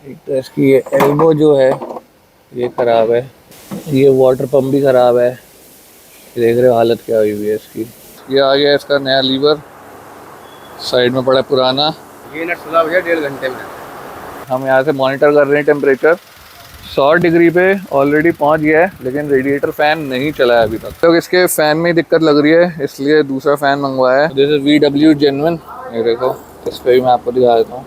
एक तो इसकी ये एल्बो जो है ये ख़राब है, ये वाटर पंप भी ख़राब है। देख रहे हो हालत क्या हुई हुई है इसकी। ये आ गया इसका नया लीवर, साइड में पड़ा है पुराना। ये नट खुला हो गया 1.5 घंटे में। हम यहाँ से मॉनिटर कर रहे हैं टेम्परेचर 100 डिग्री पे ऑलरेडी पहुँच गया है, लेकिन रेडिएटर फ़ैन नहीं चला है अभी तक। तो इसके फ़ैन में ही दिक्कत लग रही है, इसलिए दूसरा फ़ैन मंगवाया है। This is VW genuine. ये देखो इस पर भी मैं आपको दिखा देता हूँ,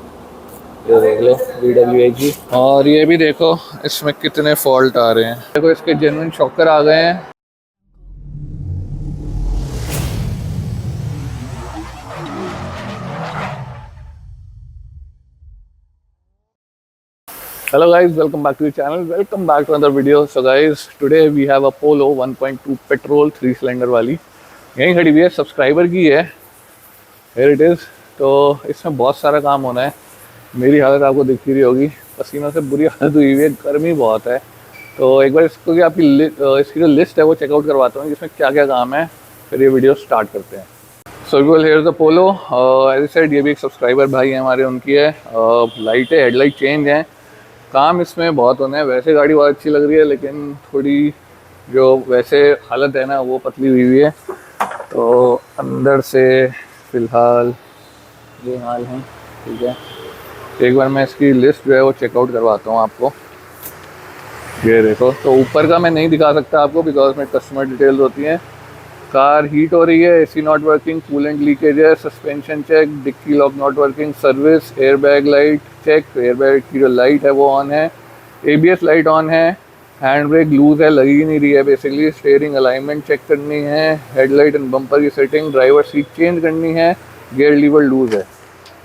ये देख लो VW और ये भी देखो इसमें कितने फॉल्ट आ रहे हैं। देखो इसके जेन्युइन शॉकर आ गए हैं। Hello guys, welcome back to the channel, welcome back to another video. So guys, today we have a Polo 1.2 petrol 3 cylinder वाली, यहीं खड़ी हुई है, सब्सक्राइबर की है। Here it is। तो इसमें बहुत सारा काम होना है। मेरी हालत आपको दिख ही रही होगी, पसीनों से बुरी हालत हुई हुई है, गर्मी बहुत है। तो एक बार इसको कि इसकी जो लिस्ट है वो चेकआउट करवाता हूँ इसमें क्या क्या काम है, फिर ये वीडियो स्टार्ट करते हैं। So well here the Polo. As I said, ये भी एक सब्सक्राइबर भाई है हमारे, उनकी है। लाइटें हेडलाइट चेंज हैं, काम इसमें बहुत होना है। वैसे गाड़ी बहुत अच्छी लग रही है, लेकिन थोड़ी जो वैसे हालत है ना वो पतली हुई हुई है। तो अंदर से फ़िलहाल ये हाल है, ठीक है। एक बार मैं इसकी लिस्ट जो है वो चेकआउट करवाता हूँ आपको। ये देखो, तो ऊपर का मैं नहीं दिखा सकता आपको बिकॉज में कस्टमर डिटेल्स होती हैं। कार हीट हो रही है, AC not working, coolant leakage है, suspension check, dicky lock not working, service, airbag light check, airbag की जो लाइट है वो ऑन है, ABS लाइट ऑन है, हैंड ब्रेक लूज़ है, लगी ही नहीं रही है बेसिकली, स्टीयरिंग अलाइनमेंट चेक करनी है, हेडलाइट एंड बम्पर की सेटिंग, ड्राइवर सीट चेंज करनी है, गियर लीवर लूज़ है।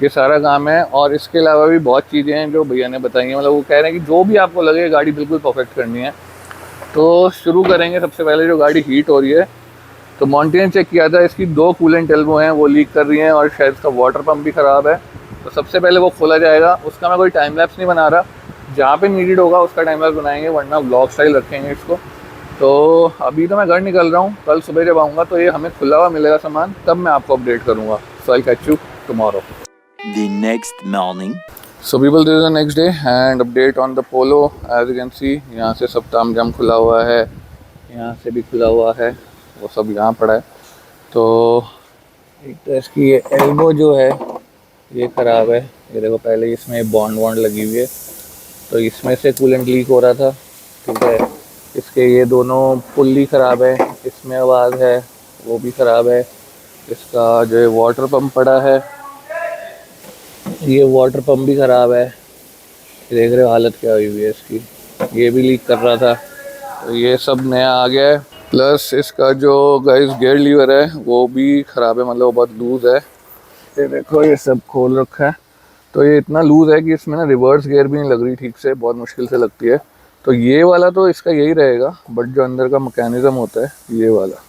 ये सारा काम है। और इसके अलावा भी बहुत चीज़ें हैं जो भैया ने बताई हैं, मतलब वो कह रहे हैं कि जो भी आपको लगे गाड़ी बिल्कुल परफेक्ट करनी है। तो शुरू करेंगे सबसे पहले, जो गाड़ी हीट हो रही है तो मॉन्टेन चेक किया था, इसकी 2 कूलेंट एल्बो हैं वो लीक कर रही हैं और शायद इसका वाटर पंप भी ख़राब है। तो सबसे पहले वो खोला जाएगा, उसका मैं कोई टाइम लैप्स नहीं बना रहा, जहाँ पे नीडेड होगा उसका टाइम लैप्स बनाएंगे, वरना व्लॉग स्टाइल रखेंगे इसको। तो अभी तो मैं घर निकल रहा हूँ, कल सुबह जब आऊँगा तो ये हमें खुला हुआ मिलेगा सामान, तब मैं आपको अपडेट करूँगा। So I catch you tomorrow. The next morning. So people, this is the next day and update on the Polo. As you can see, यहाँ से सब तामझाम खुला हुआ है, यहाँ से भी खुला हुआ है, वो सब यहाँ पड़ा है। तो एक तो इसकी ये एल्बो जो है ये ख़राब है। ये देखो, पहले इसमें बॉन्ड लगी हुई है, तो इसमें से कूलेंट लीक हो रहा था, ठीक है। इसके ये दोनों पुल्ली ख़राब है, इसमें आवाज़ है वो भी ख़राब है। इसका जो है वाटर पंप पड़ा है, ये वाटर पंप भी ख़राब है। देख रहे हो हालत क्या हुई हुई है इसकी, ये भी लीक कर रहा था। तो ये सब नया आ गया है। प्लस इसका जो गाइस गियर लीवर है वो भी ख़राब है, मतलब वो बहुत लूज़ है। ये देखो ये सब खोल रखा है, तो ये इतना लूज़ है कि इसमें ना रिवर्स गियर भी नहीं लग रही ठीक से, बहुत मुश्किल से लगती है। तो ये वाला तो इसका यही रहेगा, बट जो अंदर का मैकेनिज़्म होता है ये वाला,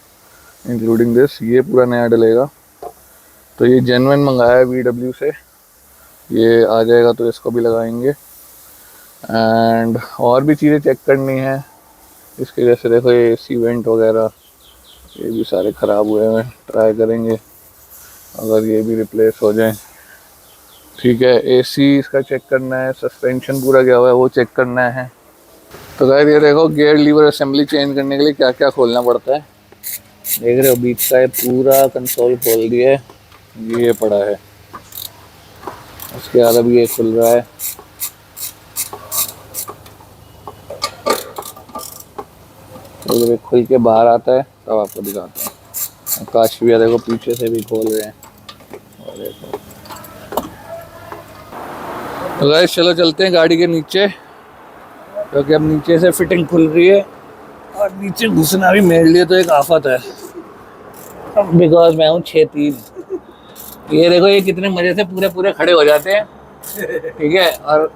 इंक्लूडिंग दिस, ये पूरा नया डलेगा। तो ये जेन्युइन मंगाया है VW से, ये आ जाएगा तो इसको भी लगाएंगे। एंड और भी चीज़ें चेक करनी है इसके, जैसे देखो ये AC वेंट वगैरह ये भी सारे ख़राब हुए हैं, ट्राई करेंगे अगर ये भी रिप्लेस हो जाए, ठीक है। AC इसका चेक करना है, सस्पेंशन पूरा गया हुआ है वो चेक करना है। तो गाइस ये देखो, गियर लीवर असेंबली चेंज करने के लिए क्या क्या खोलना पड़ता है, देख रहे हो। बीच का ये पूरा कंसोल खोल दिया है, ये पड़ा है। उसके बाद अभी ये खुल रहा है, तो जब खुल के बाहर आता है तब आपको दिखाता हूँ। काश भी देखो पीछे से भी खोल रहे हैं, और देखो। तो गाइस चलो चलते हैं गाड़ी के नीचे, क्योंकि अब नीचे से फिटिंग खुल रही है और नीचे घुसना भी मेरे लिए तो एक आफत है, बिकॉज मैं हूँ 6'3". ये देखो ये कितने मज़े से पूरे पूरे खड़े हो जाते हैं, ठीक है। और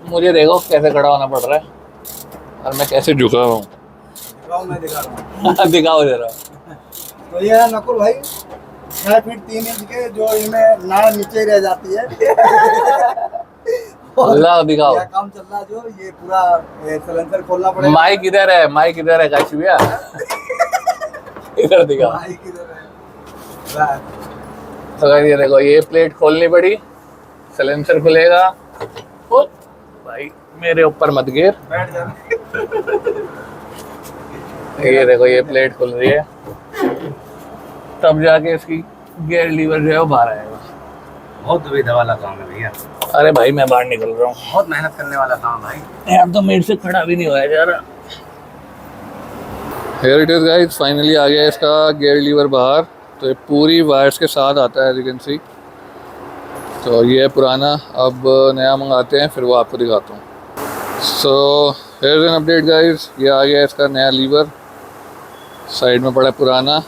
मुझे देखो कैसे खड़ा होना पड़ रहा है और मैं कैसे झुका हुआ हूँ। मैं दिखा रहा हूँ दिखाओ जरा। तो ये है नकुल भाई 6 फीट 3 इंच के, जो इनमें नाड़ नीचे रह जाती है। अल्लाह दिखाओ, क्या काम चल रहा है, जो ये पूरा सिलेंडर खोलना पड़ेगा। माइक इधर है, माइक इधर है काशी भैया, इधर दिखाओ। माइक इधर है। तो ये देखो, ये प्लेट खोलनी पड़ी, सिलेंसर खुलेगा, भाई मेरे ऊपर मत गिर। बैठ जा। ये देखो ये प्लेट खुल रही है, तब जाके इसकी गियर लीवर जो है वो बाहर आएगा। बहुत दुविधा वाला काम है भैया, अरे भाई मैं बाहर निकल रहा हूँ, बहुत मेहनत करने वाला काम है भाई। यार तो मेरे से खड़ा भी नहीं हुआ है यार। Here it is guys, finally आ गया इसका गियर लीवर बाहर। तो ये पूरी वायर्स के साथ आता है, यू कैन सी। तो ये है पुराना, अब नया मंगाते हैं, फिर वो आपको दिखाता हूँ। So here an update guys, ये आ गया इसका नया लीवर, साइड में पड़ा है पुराना।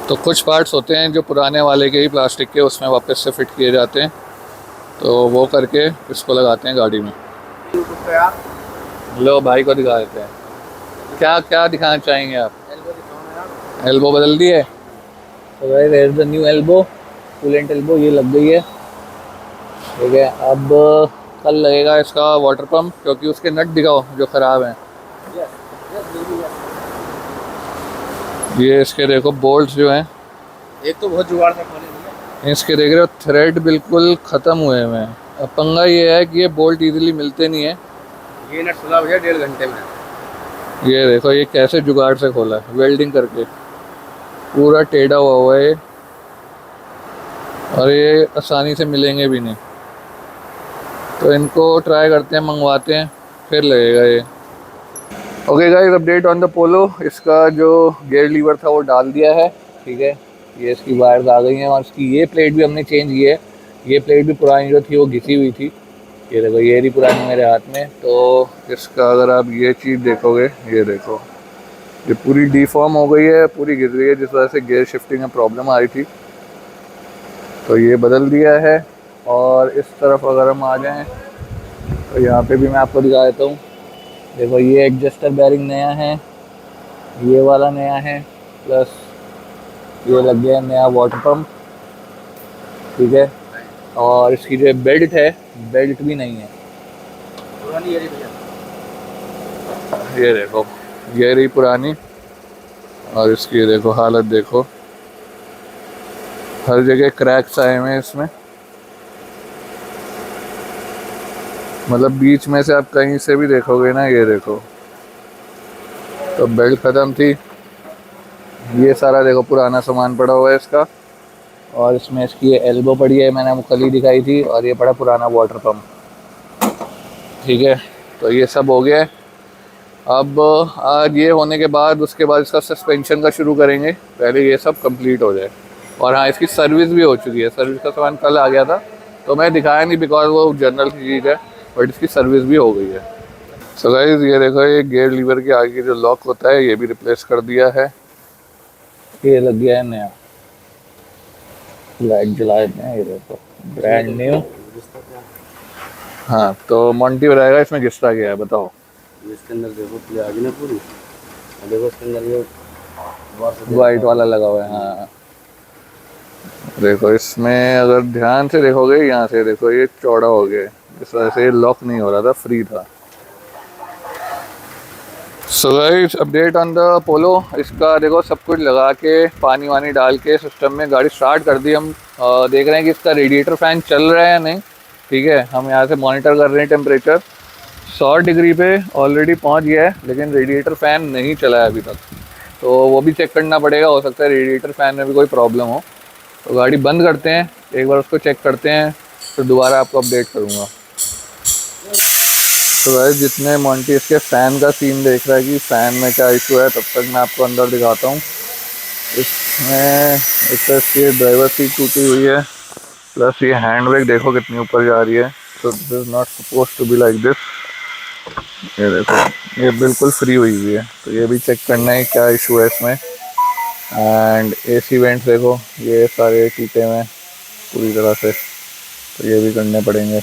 तो कुछ पार्ट्स होते हैं जो पुराने वाले के ही प्लास्टिक के, उसमें वापस से फिट किए जाते हैं, तो वो करके इसको लगाते हैं गाड़ी में। लो भाई को दिखा देते हैं, क्या क्या दिखाना चाहेंगे आप? एल्बो बदल दी है, तो भाई there is the new elbow, coolant elbow, ये लग गई है, ठीक है। अब कल लगेगा इसका वाटर पंप, क्योंकि उसके नट दिखाओ जो ख़राब हैं। ये इसके देखो बोल्ट्स जो हैं, एक तो बहुत जुगाड़ से खोले, इसके देख रहे हो थ्रेड बिल्कुल ख़त्म हुए हुए हैं। अब पंगा ये है कि ये बोल्ट इजीली मिलते नहीं है। ये नट खुला भैया 1.5 घंटे में। ये देखो ये कैसे जुगाड़ से खोला है, वेल्डिंग करके, पूरा टेढ़ा हुआ है, और ये आसानी से मिलेंगे भी नहीं। तो इनको ट्राई करते हैं, मंगवाते हैं, फिर लगेगा ये। Okay guys, update on the Polo. इसका जो गियर लीवर था वो डाल दिया है, ठीक है। ये इसकी वायर्स आ गई हैं, और इसकी ये प्लेट भी हमने चेंज की है। ये प्लेट भी पुरानी जो थी वो घिसी हुई थी, ये देखो ये रही पुरानी मेरे हाथ में। तो इसका अगर आप ये चीज़ देखोगे, ये देखो ये पूरी डिफॉर्म हो गई है, पूरी गिर गई है, जिस वजह से गियर शिफ्टिंग में प्रॉब्लम आ रही थी। तो ये बदल दिया है। और इस तरफ अगर हम आ जाएं तो यहाँ पे भी मैं आपको दिखा देता हूँ। देखो ये एडजस्टर बेरिंग नया है, ये वाला नया है, प्लस ये लग गया नया वाटर पंप, ठीक है। और इसकी जो बेल्ट है, बेल्ट भी नहीं है, पुरानी ये भैया। ये देखो ये रही पुरानी, और इसकी ये देखो हालत देखो, हर जगह क्रैक्स आए हुए हैं इसमें। मतलब बीच में से आप कहीं से भी देखोगे ना, ये देखो, तो बेल्ट ख़त्म थी। ये सारा देखो पुराना सामान पड़ा हुआ है इसका, और इसमें इसकी ये एल्बो पड़ी है, मैंने आपको कल ही दिखाई थी, और ये पड़ा पुराना वाटर पंप, ठीक है। तो ये सब हो गया है। अब आज ये होने के बाद उसके बाद इसका सस्पेंशन का शुरू करेंगे, पहले ये सब कंप्लीट हो जाए। और हाँ, इसकी सर्विस भी हो चुकी है, सर्विस का सामान कल आ गया था, तो मैं दिखाया नहीं बिकॉज वो जनरल चीज़ है, बट इसकी सर्विस भी हो गई है। सो गाइस, ये देखो ये गियर लीवर के आगे जो लॉक होता है, ये भी रिप्लेस कर दिया है, ये लग गया है नया। लाइट जला देते हैं, ये देखो ब्रांड न्यू। हाँ, तो मोंटी बताएगा इसमें घिसता क्या है, बताओ। इसके अंदर देखो प्ले आ गई ना पूरी, देखो इसके अंदर ये वाइट वाला लगा हुआ है, हाँ। देखो इसमें अगर ध्यान से देखोगे, यहाँ से देखो ये चौड़ा हो गया, इस वजह से ये लॉक नहीं हो रहा था, फ्री था। So guys, update on the Polo. इसका देखो सब कुछ लगा के, पानी वानी डाल के सिस्टम में गाड़ी स्टार्ट कर दी। हम देख रहे हैं कि इसका रेडिएटर फ़ैन चल रहा है या नहीं, ठीक है। हम यहाँ से मॉनिटर कर रहे हैं टेम्परेचर, 100 डिग्री पे ऑलरेडी पहुँच गया है, लेकिन रेडिएटर फ़ैन नहीं चला है अभी तक, तो वो भी चेक करना पड़ेगा। हो सकता है रेडिएटर फ़ैन में भी कोई प्रॉब्लम हो। तो गाड़ी बंद करते हैं, एक बार उसको चेक करते हैं, फिर दोबारा आपको अपडेट करूँगा। तो भाई जितने मोंटी इसके फ़ैन का सीन देख रहा है कि फ़ैन में क्या इशू है, तब तक मैं आपको अंदर दिखाता हूँ। इसमें एक तो इसकी ड्राइवर सीट टूटी हुई है, प्लस ये हैंड ब्रेक देखो कितनी ऊपर जा रही है। तो this is not suppose to be like this. ये देखो ये बिल्कुल फ्री हुई है, तो ये भी चेक करना है क्या इशू है इसमें। एंड AC वेंट्स देखो ये सारे टूटे हुए हैं पूरी तरह से, तो ये भी करने पड़ेंगे।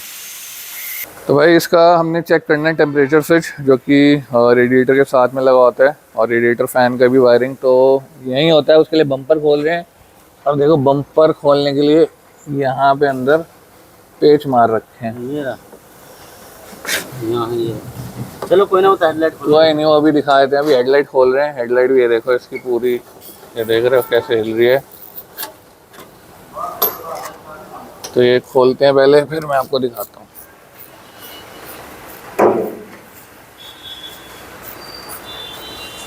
तो भाई इसका हमने चेक करना है टेम्परेचर स्विच, जो कि रेडिएटर के साथ में लगा होता है, और रेडिएटर फ़ैन का भी वायरिंग तो यहीं होता है। उसके लिए बम्पर खोल रहे हैं, और देखो बम्पर खोलने के लिए यहाँ पे अंदर पेच मार रखे हैं। ये चलो कोई ना, वो हेडलाइट कोई नहीं, वो अभी दिखा देते हैं। अभी हेडलाइट खोल रहे हैं, हेडलाइट भी ये देखो इसकी पूरी, ये देख रहे हो कैसे हिल रही है। तो ये खोलते हैं पहले, फिर मैं आपको दिखाता हूँ।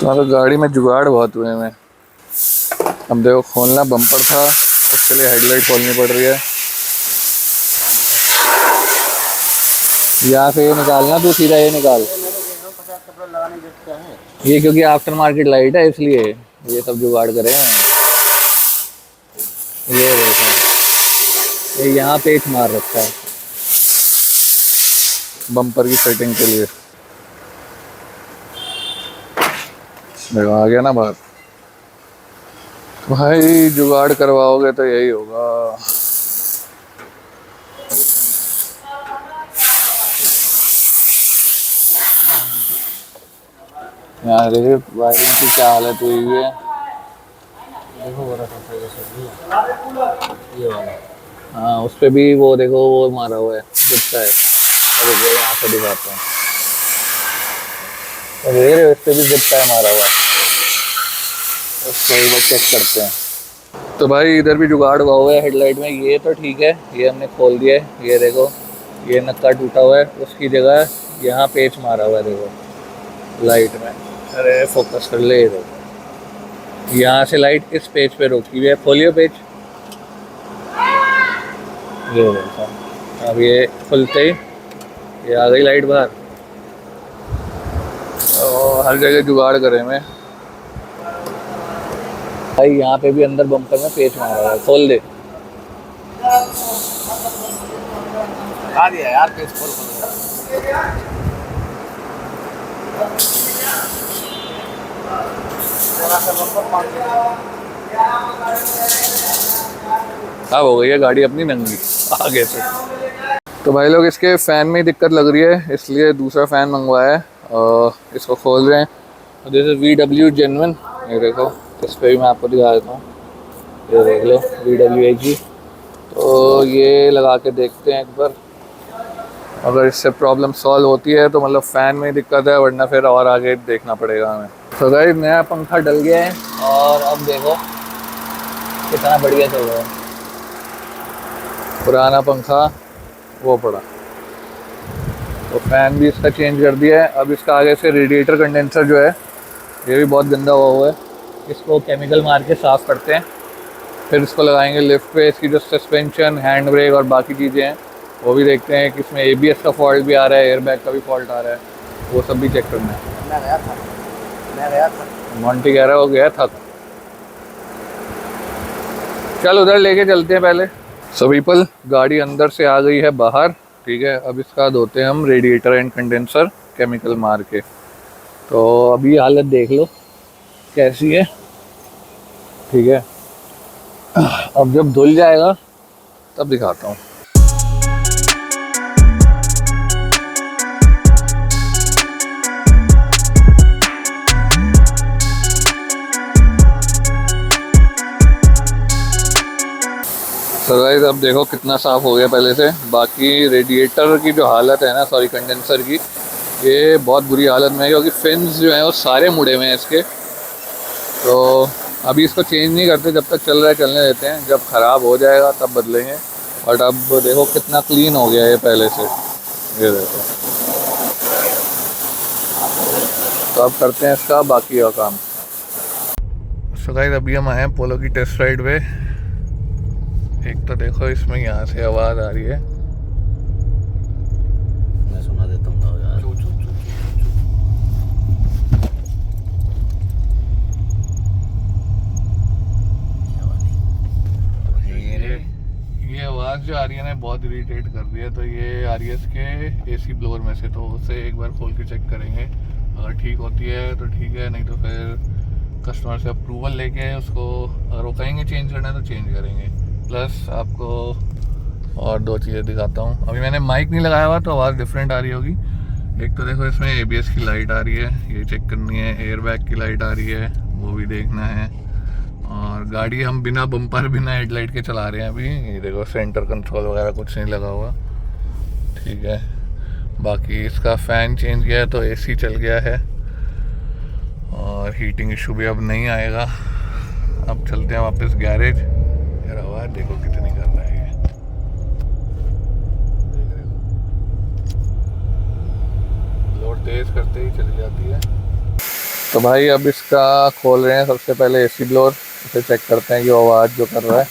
तो गाड़ी में जुगाड़ बहुत हुए हैं। अब देखो खोलना बम्पर था, उसके लिए हेडलाइट खोलनी पड़ रही है। यहाँ से ये निकालना, तू सीधा ये निकाल। ये क्योंकि आफ्टर मार्केट लाइट है इसलिए ये सब जुगाड़ करे हैं। ये देखो, ये यहाँ पेच मार रखा है बम्पर की सेटिंग के लिए। देखो आ गया ना बाहर। भाई जुगाड़ करवाओगे तो यही होगा। यहाँ देखिए वायरिंग की क्या हालत हुई हुई है। ये वाला हाँ उस पे भी वो देखो वो मारा हुआ है, दिखता है। अरे वो यहाँ से दिखाता हूँ, अरे इस पे भी दिखता है मारा हुआ है। उसको एक बार चेक करते हैं। तो भाई इधर भी जुगाड़ हुआ हुआ है हेडलाइट में। ये तो ठीक है, ये हमने खोल दिया है। ये देखो ये नक्का टूटा हुआ है, उसकी जगह यहाँ पेच मारा हुआ है देखो लाइट में। अरे फोकस कर ले, ये देखो यहाँ से लाइट इस पेज पे रोकी हुई है। खोलियो पेज, ये देखो अब ये खुलते ही ये आ गई लाइट बाहर। और हर जगह जुगाड़ करे मैं भाई। यहाँ पे भी अंदर बम्पर में पेच मारा है, खोल दे। आ दिया यार, पेज खोल। अब हो गई है गाड़ी अपनी नंगी आगे से। तो भाई लोग इसके फ़ैन में ही दिक्कत लग रही है, इसलिए दूसरा फ़ैन मंगवाया है और इसको खोल रहे हैं। और जैसे VW जेन्युइन, ये देखो इस पर भी मैं आपको दिखा देता हूँ। ये देख लो VWAG। तो ये लगा के देखते हैं एक बार, अगर इससे प्रॉब्लम सॉल्व होती है तो मतलब फ़ैन में ही दिक्कत है, वरना फिर और आगे देखना पड़ेगा हमें। तो गाइस नया पंखा डल गया है और अब देखो कितना बढ़िया चल रहा है। पुराना पंखा वो पड़ा, तो फ़ैन भी इसका चेंज कर दिया है। अब इसका आगे से रेडिएटर कंडेंसर जो है ये भी बहुत गंदा हुआ है। इसको केमिकल मार के साफ़ करते हैं, फिर इसको लगाएंगे लिफ्ट पे। इसकी जो सस्पेंशन, हैंड ब्रेक और बाकी चीज़ें हैं वो भी देखते हैं कि इसमें ABS का फॉल्ट भी आ रहा है, एयरबैग का भी फॉल्ट आ रहा है, वो सब भी चेक करना है। मैं गया था मॉन्टी कह रहा हो गया थक। चल उधर लेके चलते हैं पहले। सो पीपल गाड़ी अंदर से आ गई है बाहर, ठीक है। अब इसका धोते हैं हम रेडिएटर एंड कंडेंसर केमिकल मार के। तो अभी हालत देख लो कैसी है, ठीक है। अब जब धुल जाएगा तब दिखाता हूँ। तो गाइस अब देखो कितना साफ़ हो गया पहले से। बाकी रेडिएटर की जो हालत है ना, सॉरी कंडेंसर की, ये बहुत बुरी हालत में है क्योंकि फिन्स जो हैं वो सारे मुड़े हुए हैं इसके। तो अभी इसको चेंज नहीं करते, जब तक चल रहा है चलने देते हैं, जब ख़राब हो जाएगा तब बदलेंगे। बट अब देखो कितना क्लीन हो गया है पहले से, ये देखो। तो अब करते हैं इसका बाकी का काम। सो गाइस अभी हम आए हैं पोलो की टेस्ट राइड पे। एक तो देखो इसमें यहाँ से आवाज़ आ रही है, मैं सुना देता हूँ यार। ये आवाज़ जो आ रही है ना बहुत इरिटेट कर रही है। तो ये आ रही है इसके AC ब्लोअर में से, तो उसे एक बार खोल के चेक करेंगे। अगर ठीक होती है तो ठीक है, नहीं तो फिर कस्टमर से अप्रूवल लेके उसको, अगर वो कहेंगे चेंज करना है तो चेंज करेंगे। प्लस आपको और दो चीज़ें दिखाता हूँ। अभी मैंने माइक नहीं लगाया हुआ तो आवाज़ डिफरेंट आ रही होगी। एक तो देखो इसमें ABS की लाइट आ रही है, ये चेक करनी है। एयरबैग की लाइट आ रही है, वो भी देखना है। और गाड़ी हम बिना बम्पर बिना हेडलाइट के चला रहे हैं अभी। ये देखो सेंटर कंट्रोल वगैरह कुछ नहीं लगा हुआ, ठीक है। बाकी इसका फ़ैन चेंज किया है तो AC चल गया है और हीटिंग इशू भी अब नहीं आएगा। अब चलते हैं वापस गैरेज। यार आवाज़ देखो कितनी कर रहा है ये, देख रहे हो, लोड तेज़ करते ही चली जाती है। तो भाई अब इसका खोल रहे हैं। सबसे पहले एसी ब्लोअर, इसे चेक करते हैं कि वो आवाज़ जो कर रहा है।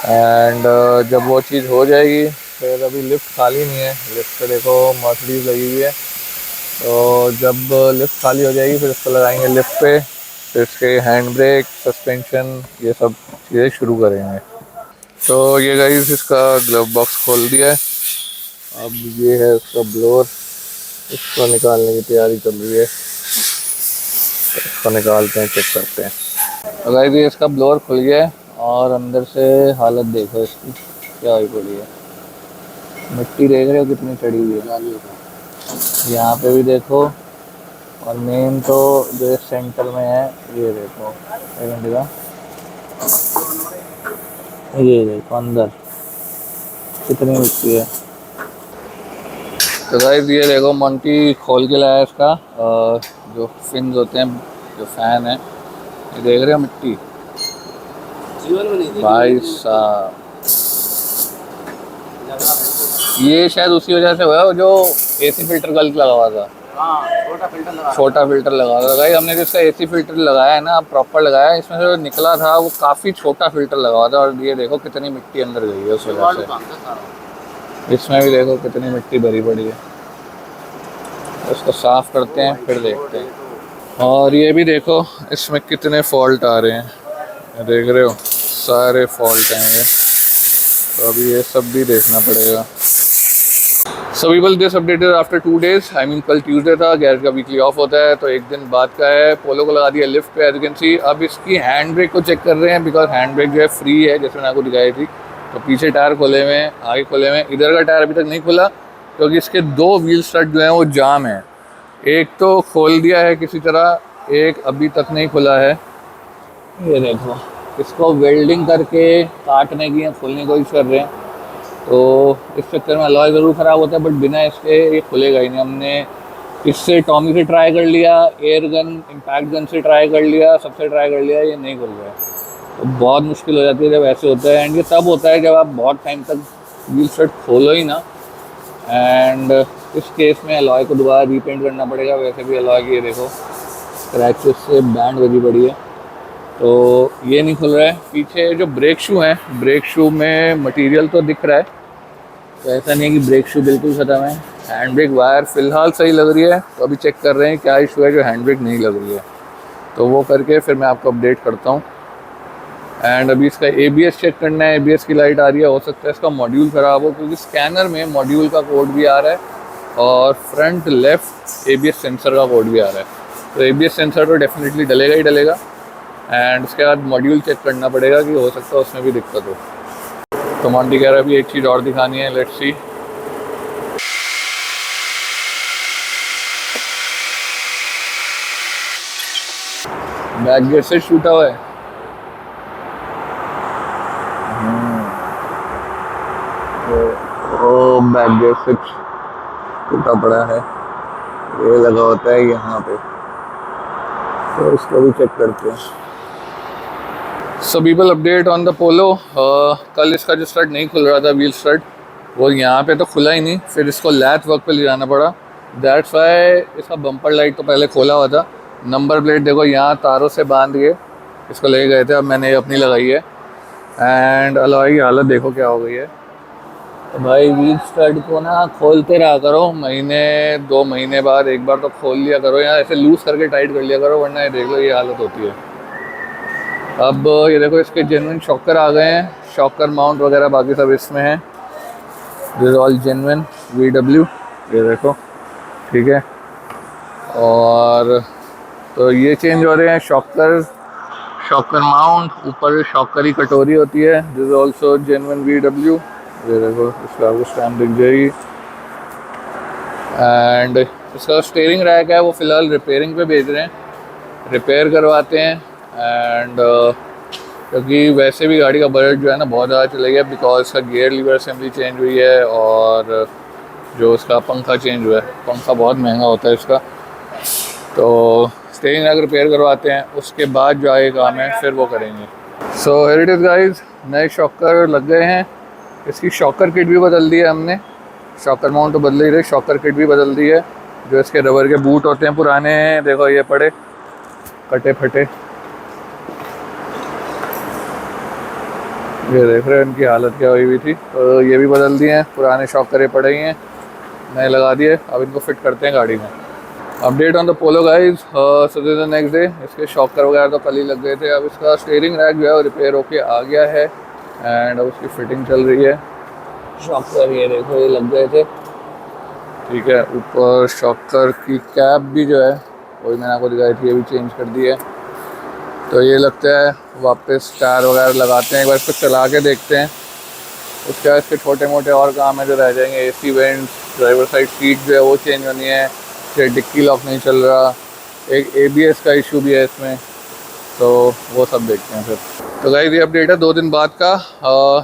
एंड जब वो चीज़ हो जाएगी, फिर अभी लिफ्ट खाली नहीं है। लिफ्ट पे देखो मर्सिडीज लगी हुई है। तो जब लिफ्ट खाली हो जाएगी फिर इसको लगाएंगे लिफ्ट पे, फिर इसके हैंड ब्रेक, सस्पेंशन, ये सब चीज़ें शुरू करेंगे। तो ये गाइस इसका ग्लव बॉक्स खोल दिया है। अब ये है इसका ब्लोअर, इसको निकालने की तैयारी चल रही है। तो इसको निकालते हैं, चेक करते हैं। तो गाइस ये इसका ब्लोअर खुल गया है और अंदर से हालत देखो इसकी क्या हुई पड़ी है। मिट्टी देख रहे हो कितनी चढ़ी हुई है, यहाँ पे भी देखो। और मेन तो जो सेंटर में है ये देखो, ये देखो अंदर कितनी मिट्टी है। तो गाइस ये देखो मोंटी खोल के लाया इसका जो फिन्स होते हैं, जो फैन है। ये देख रहे हो मिट्टी भाई साहब। ये शायद उसी वजह से हुआ जो एसी फिल्टर गलत लगा हुआ था। छोटा फिल्टर लगा हुआ था गाइस। हमने जो इसका एसी फिल्टर लगाया है ना, प्रॉपर लगाया है, इसमें से जो निकला था वो काफ़ी छोटा फिल्टर लगा हुआ था। और ये देखो कितनी मिट्टी अंदर गई है उस वजह से। इसमें भी देखो कितनी मिट्टी भरी पड़ी है। उसको साफ करते हैं फिर देखते हैं। और ये भी देखो इसमें कितने फॉल्ट आ रहे हैं, देख रहे हो सारे फॉल्ट हैं ये। तो अभी ये सब भी देखना पड़ेगा। So people this updated after 2 days। I mean कल ट्यूसडे था, गैरेज का वीकली ऑफ होता है, तो एक दिन बाद का है। पोलो को लगा दिया लिफ्ट पे, एज यू कैन सी। अब इसकी हैंड ब्रेक को चेक कर रहे हैं, बिकॉज हैंड ब्रेक जो है फ्री है, जैसे मैंने आपको दिखाई थी। तो पीछे टायर खोले हुए हैं, आगे खोले हुए हैं। इधर का टायर अभी तक नहीं खुला क्योंकि इसके 2 व्हील स्टड जो हैं वो जाम है। एक तो खोल दिया है किसी तरह, एक अभी तक नहीं खुला है। ये देखो इसको वेल्डिंग करके काटने की या खोलने की कोशिश कर रहे हैं। तो इस चक्कर में अलॉय ज़रूर ख़राब होता है, बट बिना इसके ये खुलेगा ही नहीं। हमने इससे टॉमी से ट्राई कर लिया, एयर गन, इम्पैक्ट गन से ट्राई कर लिया, सबसे ट्राई कर लिया, ये नहीं खुल रहा है। तो बहुत मुश्किल हो जाती है जब ऐसे होता है। एंड ये तब होता है जब आप बहुत टाइम तक व्हील सेट खोलो ही ना। एंड इस केस में अलॉय को दोबारा रीपेंट करना पड़ेगा। वैसे भी अलॉय की ये देखो क्रैचेस से बैंड बजी पड़ी है, तो ये नहीं खुल रहा है। पीछे जो ब्रेक शू है, ब्रेक शू में मटेरियल तो दिख रहा है, तो ऐसा नहीं है कि ब्रेक शू बिल्कुल ख़त्म है। हैंड ब्रेक वायर फ़िलहाल सही लग रही है, तो अभी चेक कर रहे हैं क्या इशू है जो हैंड ब्रेक नहीं लग रही है। तो वो करके फिर मैं आपको अपडेट करता हूँ। एंड अभी इसका ABS चेक करना है। ABS की लाइट आ रही है, हो सकता है इसका मॉड्यूल ख़राब हो, क्योंकि स्कैनर में मॉड्यूल का कोड भी आ रहा है और फ्रंट लेफ़्ट ABS सेंसर का कोड भी आ रहा है। तो ABS सेंसर तो डेफिनेटली डलेगा ही डलेगा। एंड उसके बाद मॉड्यूल चेक करना पड़ेगा कि हो सकता है उसमें भी दिक्कत हो। तो मोंटी कह रहा है अभी एक चीज़ और दिखानी है, लेट्स सी। बैक गेट से छूटा हुआ है। ओ बैक गेट से टूटा पड़ा है, ये लगा होता है यहाँ पे। तो इसको भी चेक करते हैं। So people update on the Polo. कल इसका जो स्टड नहीं खुल रहा था, व्हील स्टड, वो यहाँ पे तो खुला ही नहीं, फिर इसको लैथ वर्क पे ले जाना पड़ा। दैट्स वाई इसका बम्पर लाइट तो पहले खोला हुआ था। नंबर प्लेट देखो यहाँ तारों से बांध के इसको ले गए थे, अब मैंने ये अपनी लगाई है। एंड अलॉय की हालत देखो क्या हो गई है। तो भाई व्हील स्टड को ना खोलते रहा करो, महीने 2 महीने बाद एक बार तो खोल लिया करो, या ऐसे लूज़ करके टाइट कर लिया करो, वरना ये देख लो ये हालत होती है। अब ये देखो इसके जेन्युइन शॉकर आ गए हैं, शॉकर माउंट वगैरह बाकी सब इसमें है। This is all genuine VW, ये देखो ठीक है। और तो ये चेंज हो रहे हैं शॉकर, शॉकर माउंट, ऊपर शॉकर की कटोरी होती है। This is also genuine VW, ये देखो इसका आपको स्टैम्प दिख जाएगी। एंड इसका स्टीयरिंग रैक है वो फ़िलहाल रिपेयरिंग पे भेज रहे हैं, रिपेयर करवाते हैं। एंड क्योंकि वैसे भी गाड़ी का बजट जो है ना बहुत ज़्यादा चला गया, बिकॉज इसका गियर लीवर असेंबली चेंज हुई है और जो उसका पंखा चेंज हुआ है, पंखा बहुत महंगा होता है इसका। तो स्टीयरिंग रैक रिपेयर करवाते हैं, उसके बाद जो आगे काम है फिर वो करेंगे। सो हियर इट इज़ गाइस, नए शॉकर लग गए हैं। इसकी शॉकर किट भी बदल दी है हमने, शॉकर माउंट तो बदल ही रहे, शॉकर किट भी बदल दी है। जो इसके रबर के बूट होते हैं पुराने, देखो ये पड़े, कटे फटे। ये देख रहे हैं इनकी हालत क्या हुई हुई थी। तो ये भी बदल दिए हैं, पुराने शॉकर पड़े ही हैं, नए लगा दिए। अब इनको फिट करते हैं गाड़ी में। Update on the polo guys, so this the next day. इसके शॉकर वगैरह तो कल ही लग गए थे। अब इसका स्टीयरिंग रैक जो है वो रिपेयर होके आ गया है एंड अब उसकी फिटिंग चल रही है। शॉकर ये देखो ये लग गए थे, ठीक है। ऊपर शॉकर की कैप भी जो है वही मैंने आपको दिखाई थी, ये भी चेंज कर दी है। तो ये लगता है वापस टायर वगैरह लगाते हैं, एक बार इसको चला के देखते हैं। उसके बाद इसके छोटे मोटे और काम है जो रह जाएंगे। AC vents, driver side seat जो है वो चेंज होनी है, फिर डिक्की लॉक नहीं चल रहा, एक ABS का इशू भी है इसमें, तो वो सब देखते हैं फिर। तो गाइस ये अपडेट है 2 दिन बाद का।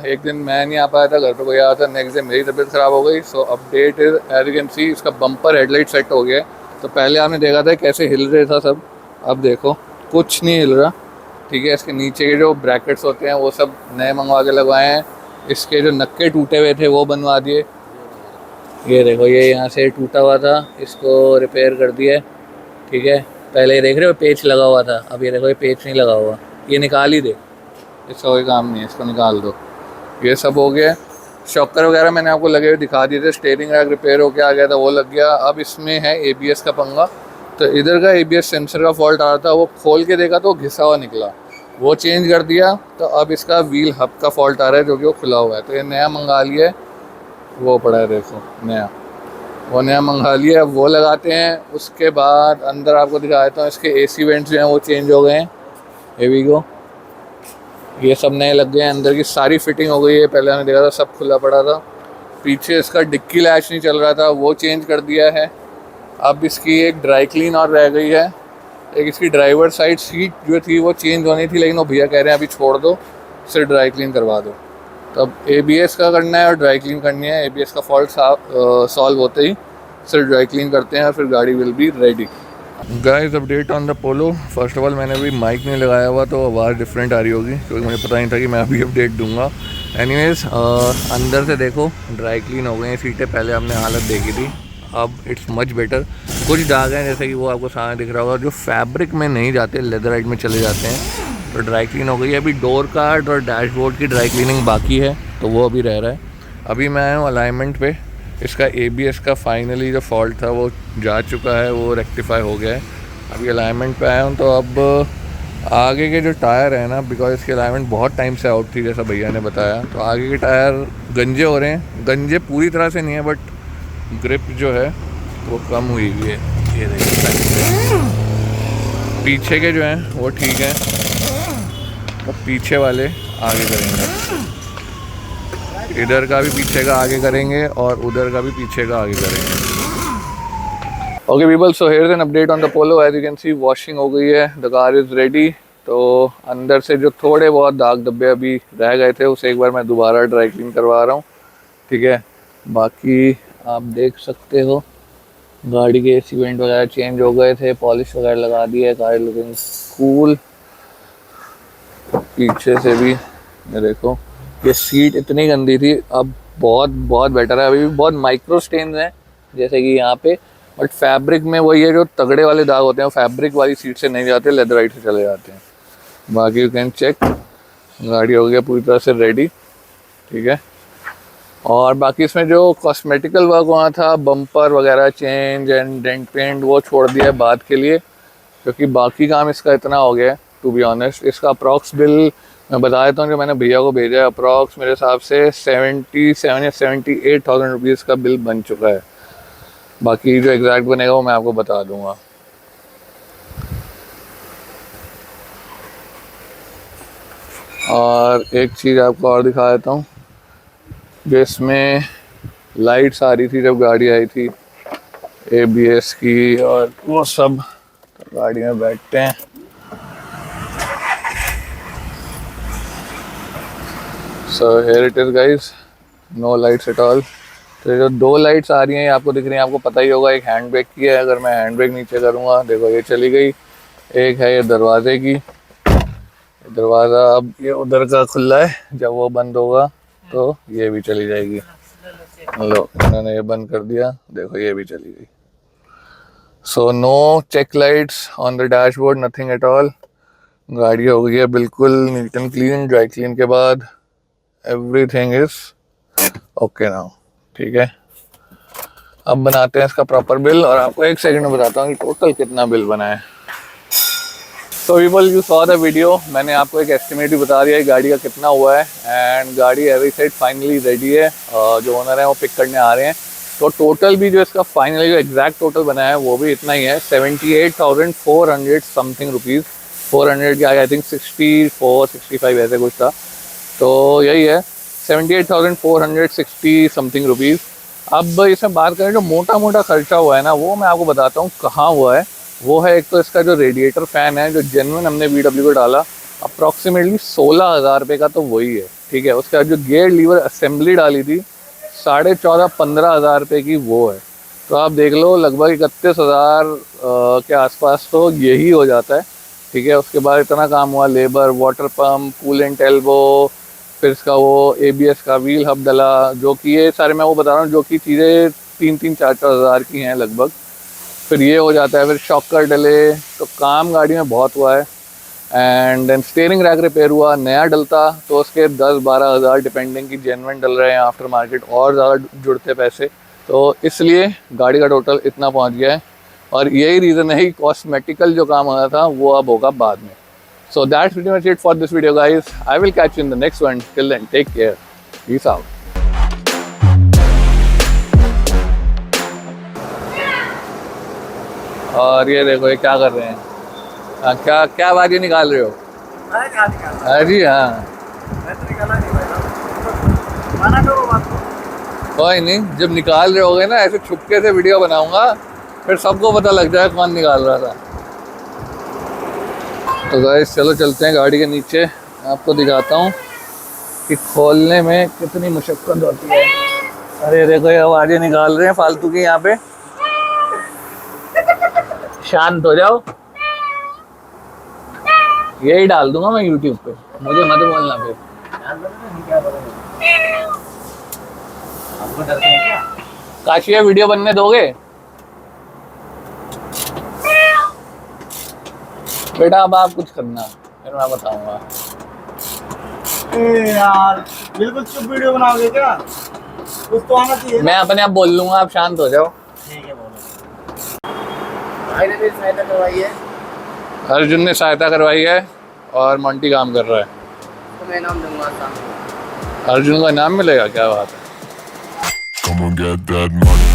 एक दिन मैं नहीं आ पाया था, घर पे कोई आया था। नेक्स्ट डे मेरी तबीयत ख़राब हो गई। So update is as you can see, इसका बम्पर हेडलाइट सेट हो गया है। तो पहले आपने देखा था कैसे हिल रहा था सब, अब देखो कुछ नहीं हिल रहा, ठीक है। इसके नीचे के जो ब्रैकेट्स होते हैं वो सब नए मंगवा के लगवाए हैं। इसके जो नक्के टूटे हुए थे वो बनवा दिए। ये देखो ये यहाँ से टूटा हुआ था, इसको रिपेयर कर दिया, ठीक है। पहले ये देख रहे हो पेच लगा हुआ था, अब ये देखो ये पेच नहीं लगा हुआ, ये निकाल ही दे, इसका कोई काम नहीं है, इसको निकाल दो। ये सब हो गया। शॉकर वगैरह मैंने आपको लगे हुए दिखा दिए थे। स्टीयरिंग रैक रिपेयर होके आ गया था, वो लग गया। अब इसमें है ABS का पंगा। तो इधर का ABS सेंसर का फॉल्ट आ रहा था, वो खोल के देखा तो घिसा हुआ निकला, वो चेंज कर दिया। तो अब इसका व्हील हब का फॉल्ट आ रहा है जो कि वो खुला हुआ है। तो ये नया मंगा लिया है, वो पड़ा है देखो नया, वो नया मंगा लिया, वो लगाते हैं। उसके बाद अंदर आपको दिखा देता हूँ, इसके AC वेंट्स जो हैं वो चेंज हो गए हैं, हेवी को ये सब नए लग गए हैं। अंदर की सारी फिटिंग हो गई है, पहले हमने देखा था सब खुला पड़ा था। पीछे इसका डिक्की लैच नहीं चल रहा था, वो चेंज कर दिया है। अब इसकी एक ड्राई क्लीन और रह गई है। एक इसकी ड्राइवर साइड सीट जो थी वो चेंज होनी थी, लेकिन वो भैया कह रहे हैं अभी छोड़ दो, सिर्फ ड्राई क्लीन करवा दो। तो अब ABS का करना है और ड्राई क्लीन करनी है। ABS का फॉल्ट सॉल्व होते ही सिर्फ ड्राई क्लीन करते हैं और फिर गाड़ी will be ready. Guys update on the polo. First of all मैंने अभी माइक नहीं लगाया हुआ तो आवाज़ डिफरेंट आ रही होगी, क्योंकि मुझे पता नहीं था कि मैं अभी अपडेट दूंगा। एनीवेज अंदर से देखो ड्राई क्लीन हो गई हैं सीटें, पहले हमने हालत देखी थी, अब इट्स मच बेटर। कुछ दाग हैं जैसे कि वो आपको सामने दिख रहा होगा, जो फैब्रिक में नहीं जाते, लेदराइट में चले जाते हैं। तो ड्राई क्लीन हो गई है। अभी डोर कार्ड और डैशबोर्ड की ड्राई क्लीनिंग बाकी है, तो वो अभी रह रहा है। अभी मैं आया हूँ अलाइनमेंट पे। इसका ABS का फाइनली जो फॉल्ट था वो जा चुका है, वो रेक्टिफाई हो गया है। अभी अलाइनमेंट पे आया हूँ। तो अब आगे के जो टायर है ना, बिकॉज इसकी अलाइनमेंट बहुत टाइम से आउट थी जैसा भैया ने बताया, तो आगे के टायर गंजे हो रहे हैं। गंजे पूरी तरह से नहीं है, बट ग्रिप जो है वो कम हुई हुई है। ये देखिए पीछे के जो हैं वो ठीक हैं, तो पीछे वाले आगे करेंगे। इधर का भी पीछे का आगे करेंगे और उधर का भी पीछे का आगे करेंगे। Okay people, so here is an update on the Polo. As you can see washing हो गई है, द कार इज़ रेडी। तो अंदर से जो थोड़े बहुत दाग धब्बे अभी रह गए थे उसे एक बार मैं दोबारा ड्राई क्लीन करवा रहा हूँ, ठीक है। बाकी आप देख सकते हो गाड़ी के AC वेंट वगैरह चेंज हो गए थे, पॉलिश वगैरह लगा दी है, कार लुकिंग कूल। पीछे से भी ये देखो, ये सीट इतनी गंदी थी, अब बहुत बहुत बेटर है। अभी भी बहुत माइक्रो स्टेन्स हैं जैसे कि यहाँ पे, बट फैब्रिक में वही है, जो तगड़े वाले दाग होते हैं वो फैब्रिक वाली सीट से नहीं जाते, लेदराइट से चले जाते हैं। बाकी यू कैन चेक, गाड़ी हो गया पूरी तरह से रेडी, ठीक है। और बाकी इसमें जो कॉस्मेटिकल वर्क वहाँ था, बम्पर वगैरह चेंज एंड डेंट पेंट, वो छोड़ दिया है बाद के लिए, क्योंकि बाकी काम इसका इतना हो गया है। टू बी ऑनेस्ट इसका अप्रॉक्स बिल मैं बता देता हूँ, जो मैंने भैया को भेजा है, अप्रॉक्स मेरे हिसाब से 77 या 78,000 रुपीज़ का बिल बन चुका है। बाकी जो एग्जैक्ट बनेगा वो मैं आपको बता दूंगा। और एक चीज़ आपको और दिखा देता हूँ, जो इसमें लाइट्स आ रही थी जब गाड़ी आई थी, ABS की और वो सब। तो गाड़ी में बैठते हैं। So here it is guys, no lights at all. तो जो 2 लाइट्स आ रही हैं आपको दिख रही हैं, आपको पता ही होगा, एक हैंड ब्रेक की है। अगर मैं हैंड ब्रेक नीचे करूँगा, देखो ये चली गई। एक है ये दरवाजे की, दरवाज़ा अब ये उधर का खुला है, जब वो बंद होगा तो ये भी चली जाएगी। लो इन्होंने ये बंद कर दिया, देखो ये भी चली गई। So no check lights on the dashboard, nothing at all. गाड़ी हो गई है बिल्कुल neat and clean, dry clean के बाद एवरीथिंग इज ओके नाउ। ठीक है, अब बनाते हैं इसका प्रॉपर बिल और आपको एक सेकंड में बताता हूँ कि टोटल कितना बिल बना है। So people you saw the video, मैंने आपको एक एस्टिमेट भी बता दिया है गाड़ी का कितना हुआ है। एंड गाड़ी as I said finally ready है, जो ओनर है वो पिक करने आ रहे हैं। तो टोटल भी जो इसका फाइनली जो एग्जैक्ट टोटल बना है वो भी इतना ही है, 78,400 समथिंग रुपीज़। 400 के आगे आई थिंक 64 65 ऐसे कुछ था। तो यही है 78,460 समथिंग रुपीज़। अब इसमें बात करें जो मोटा मोटा खर्चा हुआ है ना, वो मैं आपको बताता हूँ कहाँ हुआ है। वो है एक तो इसका जो रेडिएटर फ़ैन है जो जेन्युइन हमने VW को डाला, अप्रॉक्सीमेटली 16,000 रुपये का, तो वही है। ठीक है, उसके बाद जो गियर लीवर असेंबली डाली थी 14,500-15,000 रुपये की, वो है। तो आप देख लो लगभग 31,000 के आसपास तो यही हो जाता है। ठीक है, उसके बाद इतना काम हुआ, labour, water pump, coolant elbow, फिर इसका वो ABS का व्हील हब डला, जो कि ये सारे मैं वो बता रहा हूँ जो कि चीज़ें 3-4 हज़ार की हैं लगभग। फिर ये हो जाता है, फिर शॉकर डले, तो काम गाड़ी में बहुत हुआ है। And then steering rack repair हुआ, नया डलता तो उसके 10-12 हज़ार डिपेंडिंग की जेन्युइन डल रहे हैं, आफ्टर मार्केट और ज़्यादा जुड़ते पैसे। तो इसलिए गाड़ी का टोटल इतना पहुंच गया है। और यही रीज़न है कि कॉस्मेटिकल जो काम होना था वो अब होगा बाद में। So that's pretty much it for this video guys. I will catch you in the next one. Till then take care, peace out. और ये देखो ये क्या कर रहे हैं, क्या क्या बाजी निकाल रहे हो? मैं क्या निकाला? हाँ जी, हाँ मैं तो निकाला नहीं भाई, माना करो बात को। कोई नहीं, जब निकाल रहे होगे ना ऐसे छुपके से वीडियो बनाऊंगा, फिर सबको पता लग जाए कौन निकाल रहा था। तो गाइस चलो चलते हैं गाड़ी के नीचे, आपको दिखाता हूँ कि खोलने में कितनी मुशक्कत होती है। अरे देखो ये आवाज़ें निकाल रहे हैं फालतू की यहाँ पे। शांत हो जाओ, यही डाल दूंगा मैं YouTube पे, मुझे मत बोलना फिर। आपको डरते हैं क्या? काशिया वीडियो बनने दोगे बेटा? अब आप कुछ करना, फिर मैं बताऊंगा। यार बिल्कुल चुप वीडियो बनाओगे क्या? कुछ तो आना चाहिए। मैं अपने आप बोल लूंगा, आप शांत हो जाओ। ठीक है, बोलो। भाई ने मेरी सहायता करवाई है। अर्जुन ने सहायता करवाई है और मंटी काम कर रहा है। तो मैं नाम दूंगा सामने। अर्जुन का नाम मिलेगा, क्या बात है। Come on, get that money.